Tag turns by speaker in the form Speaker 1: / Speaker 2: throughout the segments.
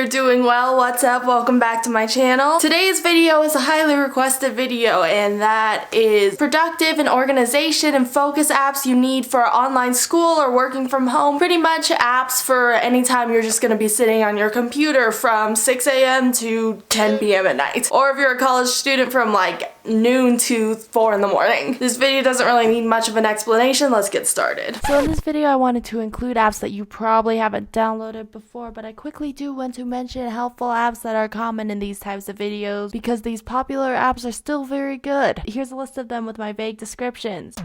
Speaker 1: you're doing well. What's up? Welcome back to my channel. Today's video is a highly requested video, and that is productive and organization and focus apps you need for online school or working from home. Pretty much apps for anytime you're just going to be sitting on your computer from 6 a.m. to 10 p.m. at night. Or if you're a college student from like noon to 4 in the morning. This video doesn't really need much of an explanation. Let's get started. So in this video I wanted to include apps that you probably haven't downloaded before, but I quickly do want to mention helpful apps that are common in these types of videos because these popular apps are still very good. Here's a list of them with my vague descriptions.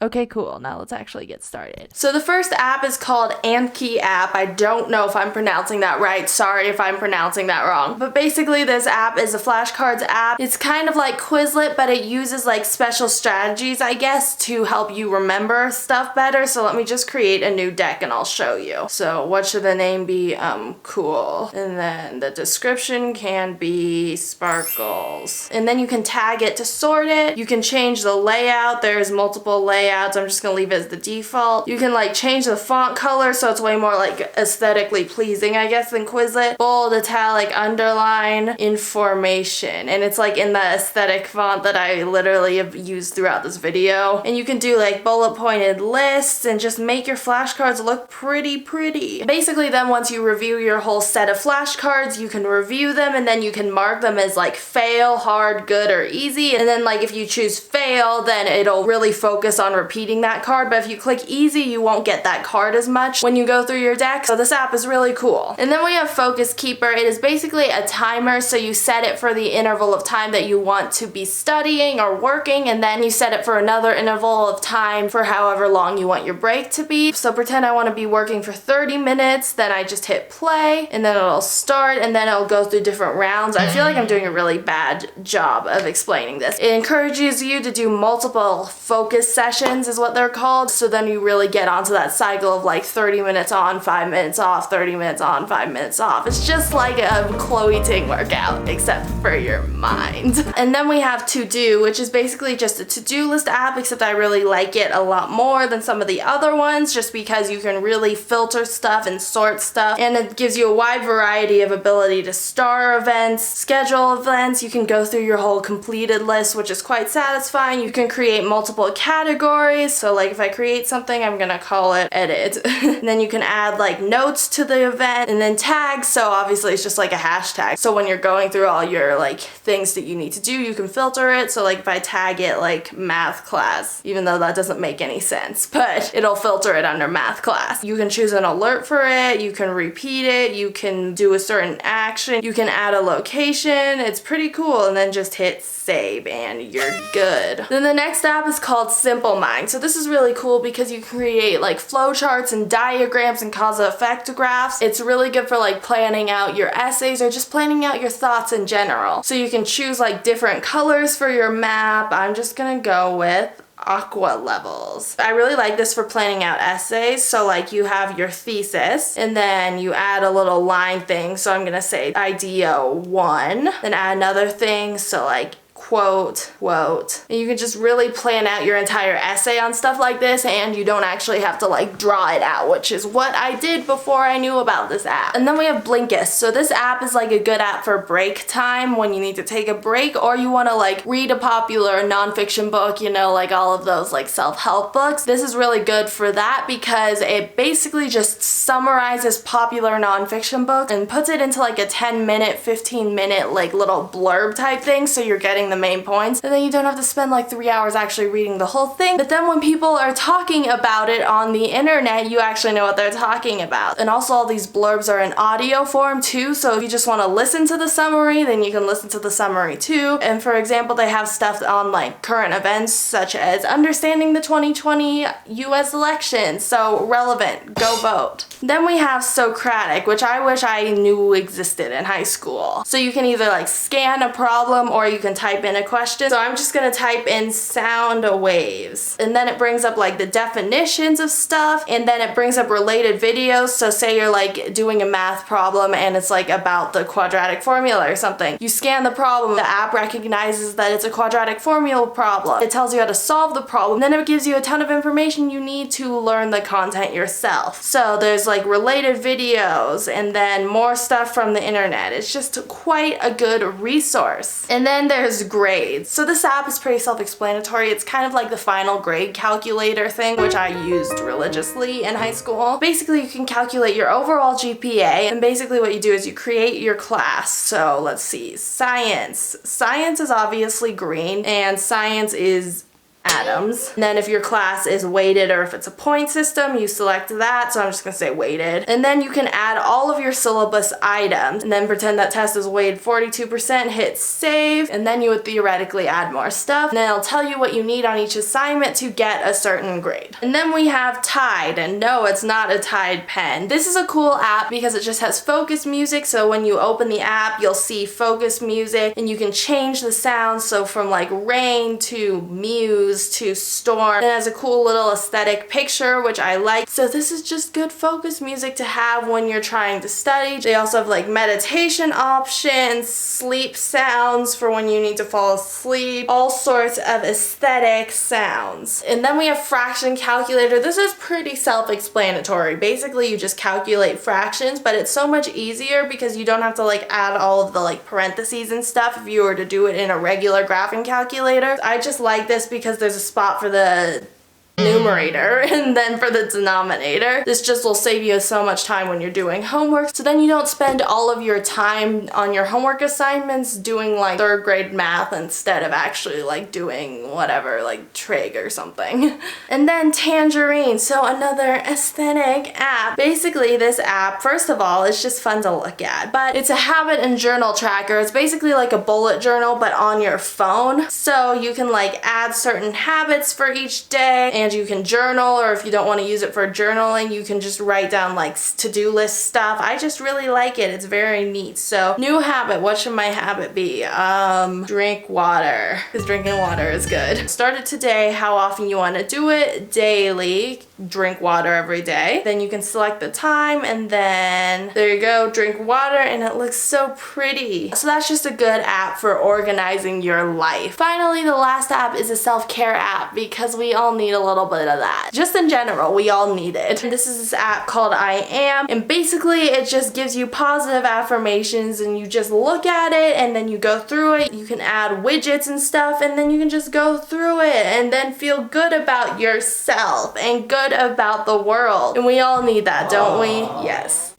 Speaker 1: Okay, cool. Now let's actually get started. So the first app is called Anki app. I don't know if I'm pronouncing that right. Sorry if I'm pronouncing that wrong. But basically this app is a flashcards app. It's kind of like Quizlet, but it uses like special strategies, I guess, to help you remember stuff better. So let me just create a new deck and I'll show you. So what should the name be? Cool. And then the description can be sparkles. And then you can tag it to sort it. You can change the layout. There's multiple layouts. I'm just gonna leave it as the default. You can like change the font color so it's way more like aesthetically pleasing, I guess, than Quizlet. Bold, italic, underline, information. And it's like in the aesthetic font that I literally have used throughout this video. And you can do like bullet pointed lists and just make your flashcards look pretty. Basically then once you review your whole set of flashcards, you can review them and then you can mark them as like fail, hard, good, or easy. And then like if you choose fail, then it'll really focus on repeating that card, but if you click easy, you won't get that card as much when you go through your deck. So this app is really cool. And then we have Focus Keeper. It is basically a timer, so you set it for the interval of time that you want to be studying or working, and then you set it for another interval of time for however long you want your break to be. So pretend I want to be working for 30 minutes, then I just hit play, and then it'll start, and then it'll go through different rounds. I feel like I'm doing a really bad job of explaining this. It encourages you to do multiple focus sessions is what they're called, so then you really get onto that cycle of like 30 minutes on, 5 minutes off, 30 minutes on, 5 minutes off. It's just like a Chloe Ting workout, except for your mind. And then we have To Do, which is basically just a to-do list app, except I really like it a lot more than some of the other ones, just because you can really filter stuff and sort stuff, and it gives you a wide variety of ability to star events, schedule events. You can go through your whole completed list, which is quite satisfying. You can create multiple categories. So like if I create something, I'm gonna call it edit. And then you can add like notes to the event and then tags. So obviously it's just like a hashtag. So when you're going through all your like things that you need to do, you can filter it. So like if I tag it like math class, even though that doesn't make any sense, but it'll filter it under math class. You can choose an alert for it. You can repeat it. You can do a certain action. You can add a location. It's pretty cool. And then just hit save and you're good. Then the next app is called SimpleMind. So this is really cool because you create like flowcharts and diagrams and cause and effect graphs. It's really good for like planning out your essays or just planning out your thoughts in general. So you can choose like different colors for your map. I'm just gonna go with aqua levels. I really like this for planning out essays. So like you have your thesis and then you add a little line thing. So I'm gonna say idea 1, then add another thing. So like quote. And you can just really plan out your entire essay on stuff like this, and you don't actually have to like draw it out, which is what I did before I knew about this app. And then we have Blinkist. So this app is like a good app for break time when you need to take a break or you want to like read a popular nonfiction book, you know, like all of those like self-help books. This is really good for that because it basically just summarizes popular nonfiction books and puts it into like a 10-minute, 15-minute like little blurb type thing, so you're getting the main points, and then you don't have to spend like 3 hours actually reading the whole thing. But then when people are talking about it on the internet, you actually know what they're talking about. And also all these blurbs are in audio form too, so if you just want to listen to the summary, then you can listen to the summary too. And for example, they have stuff on like current events such as understanding the 2020 US election, so relevant, go vote. Then we have Socratic, which I wish I knew existed in high school. So you can either like scan a problem or you can type in in a question. So I'm just gonna type in sound waves. And then it brings up like the definitions of stuff, and then it brings up related videos. So say you're like doing a math problem and it's like about the quadratic formula or something. You scan the problem, the app recognizes that it's a quadratic formula problem. It tells you how to solve the problem, then it gives you a ton of information you need to learn the content yourself. So there's like related videos and then more stuff from the internet. It's just quite a good resource. And then there's grades. So this app is pretty self-explanatory. It's kind of like the final grade calculator thing, which I used religiously in high school. Basically, you can calculate your overall GPA, and basically what you do is you create your class. So let's see, science. Science is obviously green, and science is atoms. And then if your class is weighted or if it's a point system, you select that. So I'm just gonna say weighted. And then you can add all of your syllabus items and then pretend that test is weighted 42%, hit save, and then you would theoretically add more stuff. And then it'll tell you what you need on each assignment to get a certain grade. And then we have Tide, and no, it's not a Tide pen. This is a cool app because it just has focus music. So when you open the app, you'll see focus music and you can change the sounds. So from like rain to muse to storm. It has a cool little aesthetic picture, which I like. So this is just good focus music to have when you're trying to study. They also have like meditation options, sleep sounds for when you need to fall asleep, all sorts of aesthetic sounds. And then we have fraction calculator. This is pretty self-explanatory. Basically, you just calculate fractions, but it's so much easier because you don't have to like add all of the like parentheses and stuff if you were to do it in a regular graphing calculator. I just like this because there's a spot for the numerator and then for the denominator. This just will save you so much time when you're doing homework, so then you don't spend all of your time on your homework assignments doing like third grade math instead of actually like doing whatever, like trig or something. And then Tangerine, so another aesthetic app. Basically this app, first of all, it's just fun to look at, but it's a habit and journal tracker. It's basically like a bullet journal but on your phone, so you can like add certain habits for each day, and you can journal, or if you don't want to use it for journaling, you can just write down like to-do list stuff. I just really like it. It's very neat. So new habit, what should my habit be? Drink water, because drinking water is good. Started today, how often you want to do it, daily, drink water every day. Then you can select the time, and then there you go, drink water, and it looks so pretty. So that's just a good app for organizing your life. Finally, the last app is a self-care app because we all need a little bit of that. Just in general, we all need it. And this is this app called I Am, and basically it just gives you positive affirmations, and you just look at it and then you go through it. You can add widgets and stuff, and then you can just go through it and then feel good about yourself and good about the world. And we all need that, don't we? Yes.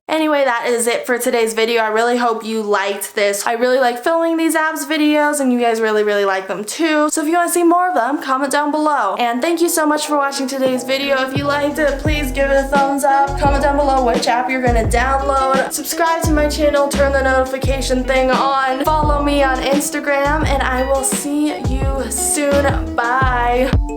Speaker 1: Anyway, that is it for today's video. I really hope you liked this. I really like filming these apps videos, and you guys really like them too. So if you want to see more of them, comment down below. And thank you so much for watching today's video. If you liked it, please give it a thumbs up. Comment down below which app you're gonna download. Subscribe to my channel, turn the notification thing on. Follow me on Instagram, and I will see you soon. Bye.